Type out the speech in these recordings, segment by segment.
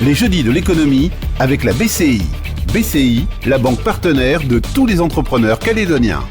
Les jeudis de l'économie avec la BCI. BCI, la banque partenaire de tous les entrepreneurs calédoniens.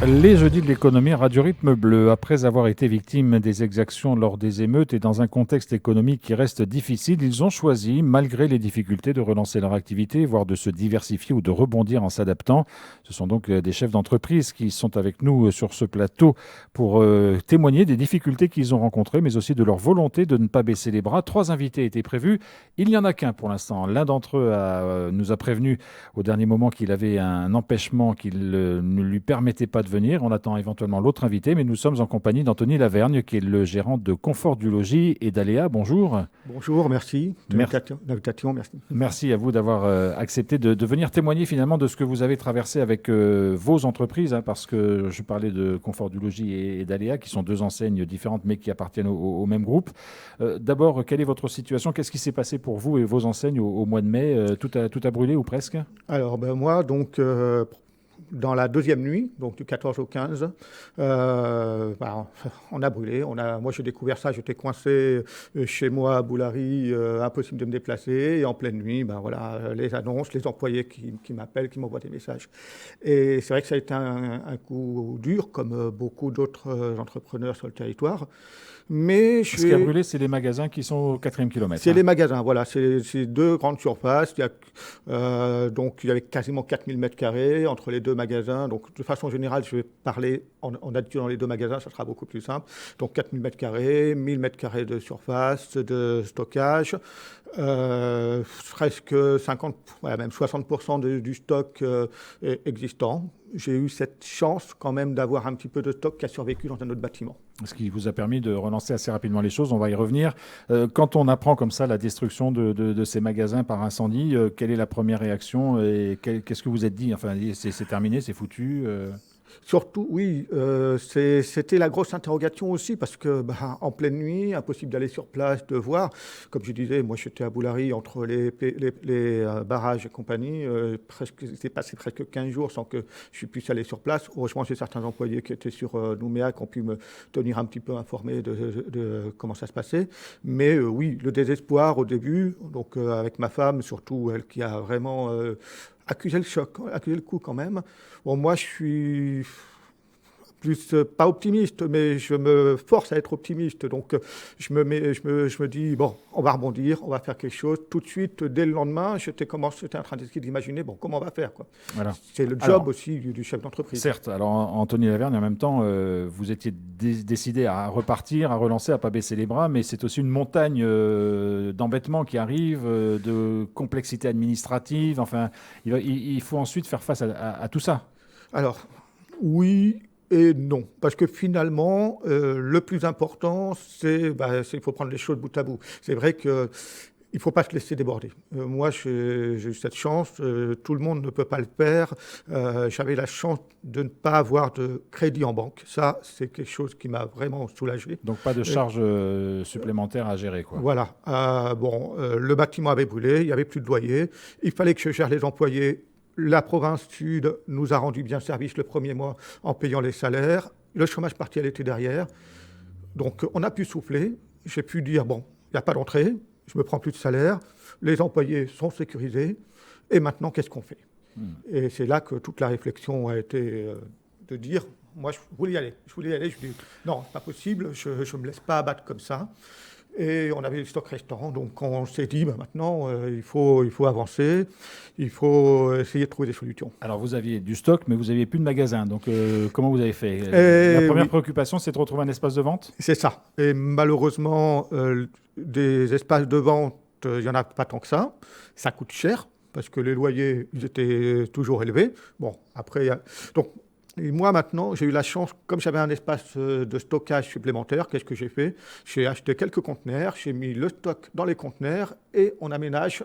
Les jeudis de l'économie, Radio Rythme Bleu, après avoir été victimes des exactions lors des émeutes et dans un contexte économique qui reste difficile, ils ont choisi, malgré les difficultés, de relancer leur activité, voire de se diversifier ou de rebondir en s'adaptant. Ce sont donc des chefs d'entreprise qui sont avec nous sur ce plateau pour témoigner des difficultés qu'ils ont rencontrées, mais aussi de leur volonté de ne pas baisser les bras. 3 invités étaient prévus. Il n'y en a qu'un pour l'instant. L'un d'entre eux nous a prévenu au dernier moment qu'il avait un empêchement qui ne lui permettait pas de venir. On attend éventuellement l'autre invité, mais nous sommes en compagnie d'Anthony Lavergne, qui est le gérant de Confort du Logis et d'Aléa. Bonjour. Bonjour, merci de l'invitation. Merci. Merci à vous d'avoir accepté de venir témoigner finalement de ce que vous avez traversé avec vos entreprises, parce que je parlais de Confort du Logis et d'Aléa, qui sont 2 enseignes différentes, mais qui appartiennent au même groupe. D'abord, quelle est votre situation? Qu'est-ce qui s'est passé pour vous et vos enseignes au mois de mai? Tout a brûlé ou presque? Alors, moi, donc... dans la deuxième nuit, donc du 14 au 15, on a brûlé. Moi, j'ai découvert ça, j'étais coincé chez moi à Boulary, impossible de me déplacer. Et en pleine nuit, les annonces, les employés qui m'appellent, qui m'envoient des messages. Et c'est vrai que ça a été un coup dur, comme beaucoup d'autres entrepreneurs sur le territoire. Mais ce qui a brûlé, c'est les magasins qui sont au 4e kilomètre. C'est les magasins, voilà. C'est 2 grandes surfaces. Donc, il y avait quasiment 4000 mètres carrés entre les 2 magasins. Donc, de façon générale, je vais parler en addition dans les 2 magasins, ça sera beaucoup plus simple. Donc, 4000 mètres carrés, 1000 mètres carrés de surface, de stockage. Presque 50, même 60% du stock existant. J'ai eu cette chance quand même d'avoir un petit peu de stock qui a survécu dans un autre bâtiment. Ce qui vous a permis de relancer assez rapidement les choses, on va y revenir. Quand on apprend comme ça la destruction de ces magasins par incendie, quelle est la première réaction et qu'est-ce que vous êtes dit? Enfin, c'est terminé, c'est foutu Surtout, oui, c'était la grosse interrogation aussi parce que en pleine nuit, impossible d'aller sur place, de voir. Comme je disais, moi j'étais à Boulary entre les barrages et compagnie. C'est passé presque 15 jours sans que je puisse aller sur place. Heureusement, j'ai certains employés qui étaient sur Nouméa qui ont pu me tenir un petit peu informé de comment ça se passait. Mais oui, le désespoir au début, donc avec ma femme, surtout elle qui a vraiment... accuser le coup quand même. Bon, moi, je suis plus pas optimiste, mais je me force à être optimiste. Donc, je me dis, bon, on va rebondir, on va faire quelque chose. Tout de suite, dès le lendemain, j'étais en train d'imaginer, bon, comment on va faire, quoi. Voilà. C'est le job aussi du chef d'entreprise. Certes. Alors, Anthony Lavergne, en même temps, vous étiez décidé à repartir, à relancer, à ne pas baisser les bras, mais c'est aussi une montagne d'embêtements qui arrive, de complexité administrative. Enfin, il faut ensuite faire face à tout ça. Alors, oui et non. Parce que finalement, le plus important, c'est il faut prendre les choses bout à bout. C'est vrai que il ne faut pas se laisser déborder. Moi, j'ai eu cette chance. Tout le monde ne peut pas le faire. J'avais la chance de ne pas avoir de crédit en banque. Ça, c'est quelque chose qui m'a vraiment soulagé. Donc, pas de charges supplémentaires à gérer, quoi. Voilà. Le bâtiment avait brûlé. Il n'y avait plus de loyer. Il fallait que je gère les employés. La province sud nous a rendu bien service le premier mois en payant les salaires. Le chômage partiel était derrière. Donc, on a pu souffler. J'ai pu dire, bon, il n'y a pas d'entrée. Je ne me prends plus de salaire, les employés sont sécurisés, et maintenant, qu'est-ce qu'on fait? Et c'est là que toute la réflexion a été de dire, moi, je voulais y aller. Je dis, non, c'est pas possible, je ne me laisse pas abattre comme ça. Et on avait le stock restant, donc on s'est dit, maintenant, il faut avancer, il faut essayer de trouver des solutions. Alors, vous aviez du stock, mais vous n'aviez plus de magasin, donc comment vous avez fait? La première préoccupation, c'est de retrouver un espace de vente? C'est ça. Et malheureusement, des espaces de vente, il n'y en a pas tant que ça. Ça coûte cher, parce que les loyers, ils étaient toujours élevés. Bon, après, donc... Et moi, maintenant, j'ai eu la chance, comme j'avais un espace de stockage supplémentaire, qu'est-ce que j'ai fait? J'ai acheté quelques conteneurs, j'ai mis le stock dans les conteneurs et on aménage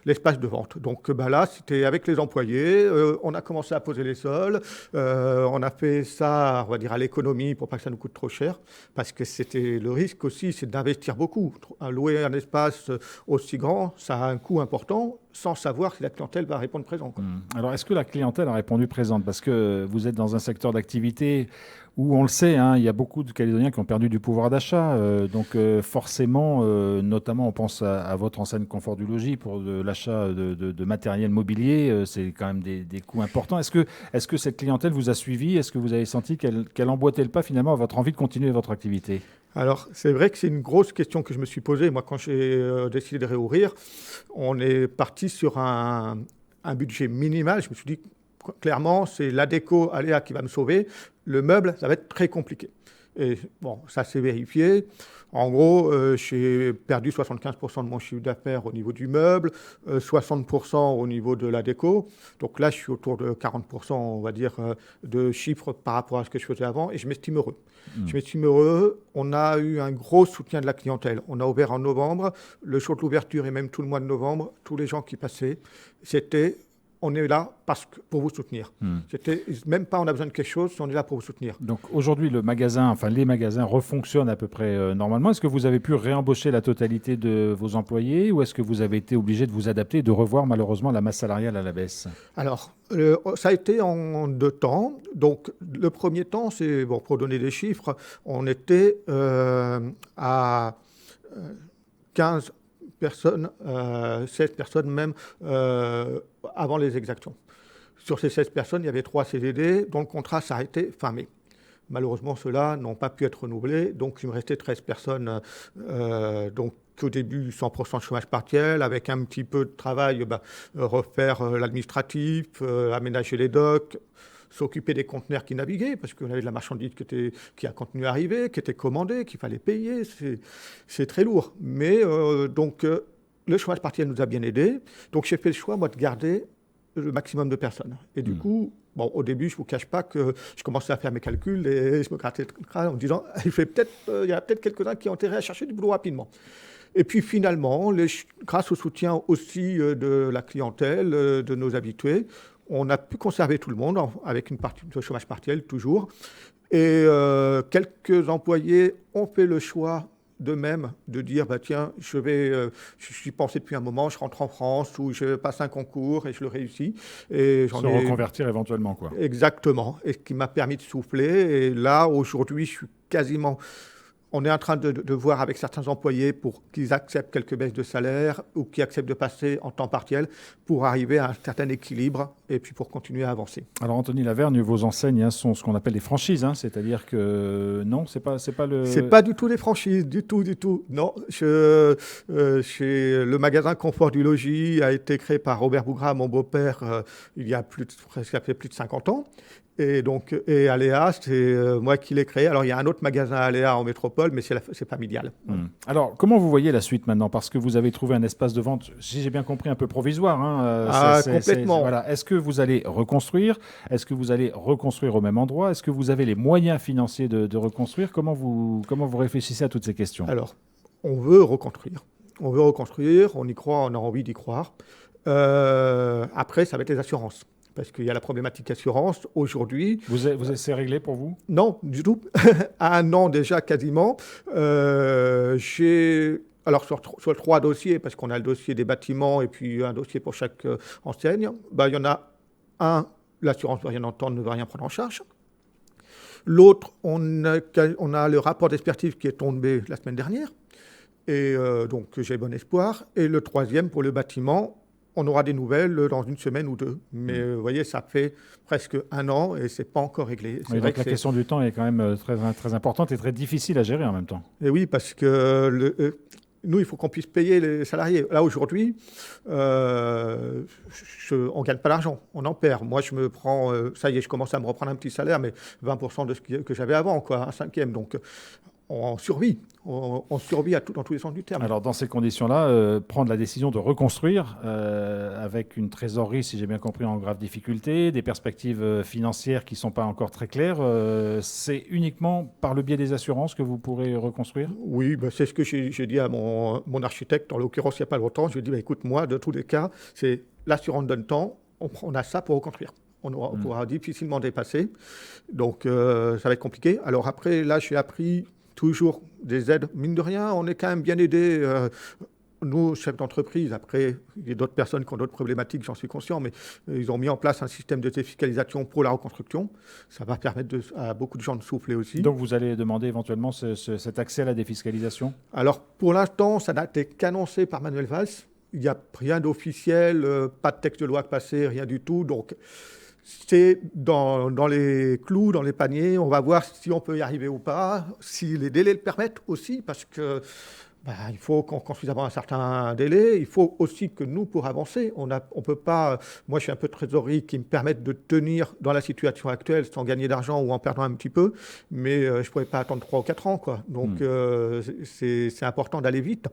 l'espace de vente. Donc là, c'était avec les employés, on a commencé à poser les sols, on a fait ça, on va dire, à l'économie pour pas que ça nous coûte trop cher, parce que c'était le risque aussi, c'est d'investir beaucoup. Louer un espace aussi grand, ça a un coût important. sans savoir si la clientèle va répondre présent, quoi. Alors, est-ce que la clientèle a répondu présente? Parce que vous êtes dans un secteur d'activité où, on le sait, hein, il y a beaucoup de Calédoniens qui ont perdu du pouvoir d'achat. Forcément, notamment, on pense à votre enseigne Confort du Logis pour l'achat de matériel mobilier. C'est quand même des coûts importants. Est-ce que cette clientèle vous a suivi? Est-ce que vous avez senti qu'elle emboîtait le pas finalement à votre envie de continuer votre activité? Alors, c'est vrai que c'est une grosse question que je me suis posée. Moi, quand j'ai décidé de réouvrir, on est parti sur un budget minimal. Je me suis dit, clairement, c'est la déco Aléa qui va me sauver. Le meuble, ça va être très compliqué. Et bon, ça s'est vérifié. En gros, j'ai perdu 75% de mon chiffre d'affaires au niveau du meuble, 60% au niveau de la déco. Donc là, je suis autour de 40%, on va dire, de chiffre par rapport à ce que je faisais avant. Et je m'estime heureux. Je m'estime heureux. On a eu un gros soutien de la clientèle. On a ouvert en novembre. Le jour de l'ouverture et même tout le mois de novembre, tous les gens qui passaient, c'était... On est là pour vous soutenir. C'était même pas on a besoin de quelque chose, on est là pour vous soutenir. Donc aujourd'hui, les magasins refonctionnent à peu près normalement. Est-ce que vous avez pu réembaucher la totalité de vos employés ou est-ce que vous avez été obligé de vous adapter et de revoir malheureusement la masse salariale à la baisse? Alors, ça a été en 2 temps. Donc le premier temps, c'est, bon, pour donner des chiffres, on était à 15 personnes, 16 personnes même, avant les exactions. Sur ces 16 personnes, il y avait 3 CDD dont le contrat s'arrêtait fin mai. Malheureusement, ceux-là n'ont pas pu être renouvelés, donc il me restait 13 personnes, donc au début 100% de chômage partiel, avec un petit peu de travail, refaire l'administratif, aménager les docks, s'occuper des conteneurs qui naviguaient, parce qu'on avait de la marchandise qui a continué à arriver, qui était commandée, qu'il fallait payer. C'est très lourd. Mais le chômage partiel nous a bien aidés. Donc j'ai fait le choix, moi, de garder le maximum de personnes. Et du coup, bon, au début, je ne vous cache pas que je commençais à faire mes calculs et je me grattais le crâne en me disant il y a peut-être quelques-uns qui ont intérêt à chercher du boulot rapidement. Et puis finalement, grâce au soutien aussi de la clientèle, de nos habitués, on a pu conserver tout le monde avec une partie de chômage partiel toujours. Et quelques employés ont fait le choix d'eux-mêmes de dire tiens, je suis pensé depuis un moment, je rentre en France ou je passe un concours et je le réussis. Et se reconvertir éventuellement, quoi. Exactement. Et ce qui m'a permis de souffler. Et là, aujourd'hui, je suis quasiment... On est en train de voir avec certains employés pour qu'ils acceptent quelques baisses de salaire ou qu'ils acceptent de passer en temps partiel pour arriver à un certain équilibre et puis pour continuer à avancer. Alors Anthony Lavergne, vos enseignes sont ce qu'on appelle des franchises, c'est-à-dire que non, c'est pas le... C'est pas du tout des franchises, du tout. Non, chez le magasin Confort du Logis a été créé par Robert Bougra, mon beau-père, il y a presque plus de 50 ans. Et Aléa, c'est moi qui l'ai créé. Alors, il y a un autre magasin Aléa en métropole, mais c'est familial. Alors, comment vous voyez la suite maintenant? Parce que vous avez trouvé un espace de vente, si j'ai bien compris, un peu provisoire. Complètement. Voilà. Est-ce que vous allez reconstruire? Est-ce que vous allez reconstruire au même endroit? Est-ce que vous avez les moyens financiers de reconstruire? Comment vous réfléchissez à toutes ces questions? Alors, on veut reconstruire. On y croit, on a envie d'y croire. Après, ça va être les assurances. Parce qu'il y a la problématique assurance aujourd'hui. C'est réglé pour vous? Non, du tout. À 1 an déjà, quasiment. Alors, sur 3 dossiers, parce qu'on a le dossier des bâtiments et puis un dossier pour chaque enseigne, il y en a un, l'assurance ne veut rien entendre, ne veut rien prendre en charge. L'autre, on a le rapport d'expertise qui est tombé la semaine dernière. Et donc, j'ai bon espoir. Et le troisième, pour le bâtiment, on aura des nouvelles dans 1 semaine ou 2. Mais vous voyez, ça fait presque 1 an et ce n'est pas encore réglé. Oui, donc la question du temps est quand même très, très importante et très difficile à gérer en même temps. Et oui, parce que nous, il faut qu'on puisse payer les salariés. Là, aujourd'hui, on ne gagne pas d'argent, on en perd. Moi, je me prends, ça y est, je commence à me reprendre un petit salaire, mais 20% de ce que j'avais avant, quoi, un 5e. Donc, on survit. On survit dans tous les sens du terme. Alors, dans ces conditions-là, prendre la décision de reconstruire avec une trésorerie, si j'ai bien compris, en grave difficulté, des perspectives financières qui ne sont pas encore très claires, c'est uniquement par le biais des assurances que vous pourrez reconstruire? Oui, c'est ce que j'ai dit à mon architecte, en l'occurrence, il n'y a pas longtemps. Je lui ai dit, écoute, moi, de tous les cas, c'est l'assurance donne temps, on a ça pour reconstruire. On pourra difficilement dépasser. Donc, ça va être compliqué. Alors après, là, j'ai appris toujours des aides. Mine de rien, on est quand même bien aidé. nous, chefs d'entreprise, après, il y a d'autres personnes qui ont d'autres problématiques, j'en suis conscient, mais ils ont mis en place un système de défiscalisation pour la reconstruction. Ça va permettre à beaucoup de gens de souffler aussi. Donc vous allez demander éventuellement cet accès à la défiscalisation ? Alors, pour l'instant, ça n'a été qu'annoncé par Manuel Valls. Il n'y a rien d'officiel, pas de texte de loi passé, rien du tout. Donc, c'est dans les clous, dans les paniers. On va voir si on peut y arriver ou pas, si les délais le permettent aussi, parce que il faut qu'on construise avant un certain délai. Il faut aussi que nous, pour avancer, on peut pas... Moi, je suis un peu de trésorerie qui me permettent de tenir dans la situation actuelle sans gagner d'argent ou en perdant un petit peu, mais je ne pourrais pas attendre 3 ou 4 ans, quoi. Donc, c'est important d'aller vite.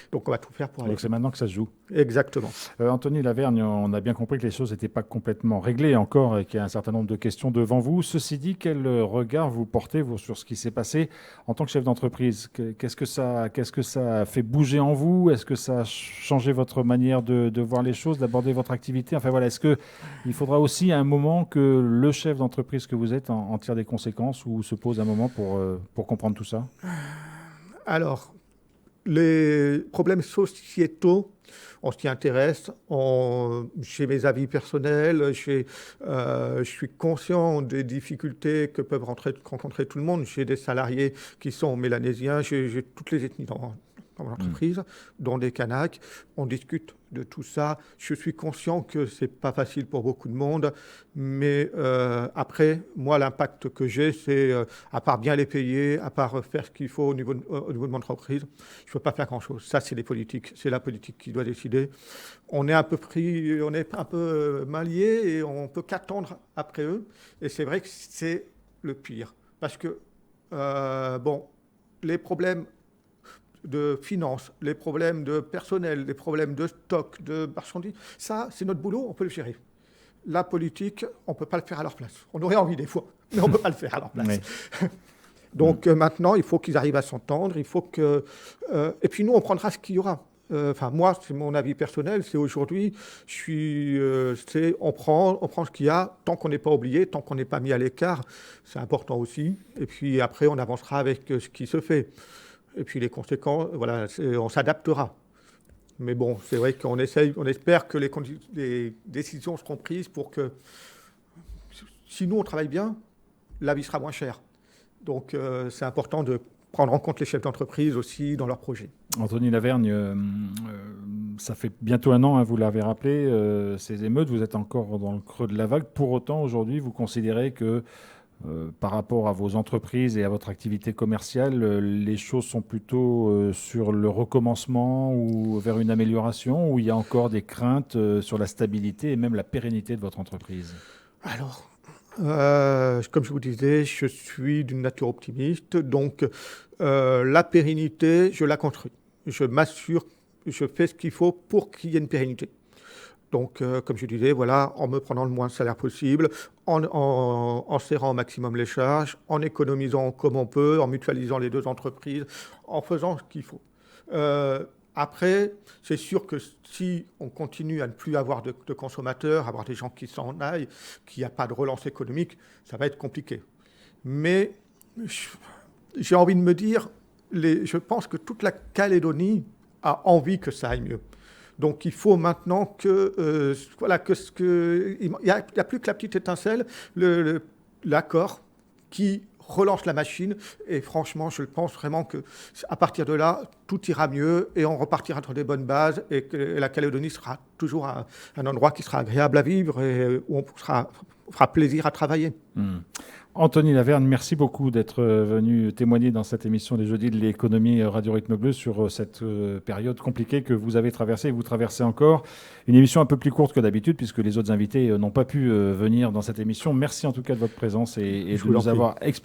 Donc, on va tout faire pour aller. Donc, c'est maintenant que ça se joue. Exactement. Anthony Lavergne, on a bien compris que les choses n'étaient pas complètement réglées encore et qu'il y a un certain nombre de questions devant vous. Ceci dit, quel regard vous portez sur ce qui s'est passé en tant que chef d'entreprise ? Qu'est-ce que ça a fait bouger en vous ? Est-ce que ça a changé votre manière de voir les choses, d'aborder votre activité ? Enfin voilà, est-ce qu'il faudra aussi à un moment que le chef d'entreprise que vous êtes en tire des conséquences ou se pose un moment pour comprendre tout ça ? Alors, les problèmes sociétaux, on s'y intéresse. J'ai mes avis personnels. Je suis conscient des difficultés que peuvent rencontrer tout le monde. J'ai des salariés qui sont mélanésiens. J'ai toutes les ethnies dans mon entreprise, dont des Kanaks. On discute de tout ça. Je suis conscient que c'est pas facile pour beaucoup de monde, mais après, moi, l'impact que j'ai, c'est à part bien les payer, à part faire ce qu'il faut au niveau de mon entreprise, je peux pas faire grand-chose. Ça, c'est les politiques. C'est la politique qui doit décider. On est un peu mal liés et on peut qu'attendre après eux. Et c'est vrai que c'est le pire, parce que les problèmes de finances, les problèmes de personnel, les problèmes de stock, de marchandises, ça, c'est notre boulot, on peut le gérer. La politique, on ne peut pas le faire à leur place. On aurait envie des fois, mais on ne peut pas le faire à leur place. Oui. Donc maintenant, il faut qu'ils arrivent à s'entendre, il faut que... et puis nous, on prendra ce qu'il y aura. Moi, c'est mon avis personnel, c'est aujourd'hui, on prend ce qu'il y a, tant qu'on n'est pas oublié, tant qu'on n'est pas mis à l'écart, c'est important aussi. Et puis après, on avancera avec ce qui se fait. Et puis les conséquences, voilà, on s'adaptera. Mais bon, c'est vrai qu'on espère que les décisions seront prises pour que, si nous on travaille bien, la vie sera moins chère. Donc c'est important de prendre en compte les chefs d'entreprise aussi dans leurs projets. Anthony Lavergne, ça fait bientôt 1 an, vous l'avez rappelé, ces émeutes, vous êtes encore dans le creux de la vague. Pour autant, aujourd'hui, vous considérez que par rapport à vos entreprises et à votre activité commerciale, les choses sont plutôt sur le recommencement ou vers une amélioration, ou il y a encore des craintes sur la stabilité et même la pérennité de votre entreprise ? Alors, comme je vous disais, je suis d'une nature optimiste, donc la pérennité, je la construis. Je m'assure, je fais ce qu'il faut pour qu'il y ait une pérennité. Donc, comme je disais, voilà, en me prenant le moins de salaire possible, en serrant au maximum les charges, en économisant comme on peut, en mutualisant les 2 entreprises, en faisant ce qu'il faut. Après, c'est sûr que si on continue à ne plus avoir de consommateurs, avoir des gens qui s'en aillent, qu'il n'y a pas de relance économique, ça va être compliqué. Mais j'ai envie de me dire, je pense que toute la Calédonie a envie que ça aille mieux. Donc il faut maintenant il n'y a plus que la petite étincelle, l'accord qui relance la machine. Et franchement, je pense vraiment qu'à partir de là, tout ira mieux et on repartira sur des bonnes bases et que la Calédonie sera toujours un endroit qui sera agréable à vivre et où on fera plaisir à travailler. Anthony Lavergne, merci beaucoup d'être venu témoigner dans cette émission des Jeudis de l'économie Radio Rythme Bleu sur cette période compliquée que vous avez traversée et vous traversez encore. Une émission un peu plus courte que d'habitude puisque les autres invités n'ont pas pu venir dans cette émission. Merci en tout cas de votre présence et de nous avoir expliqué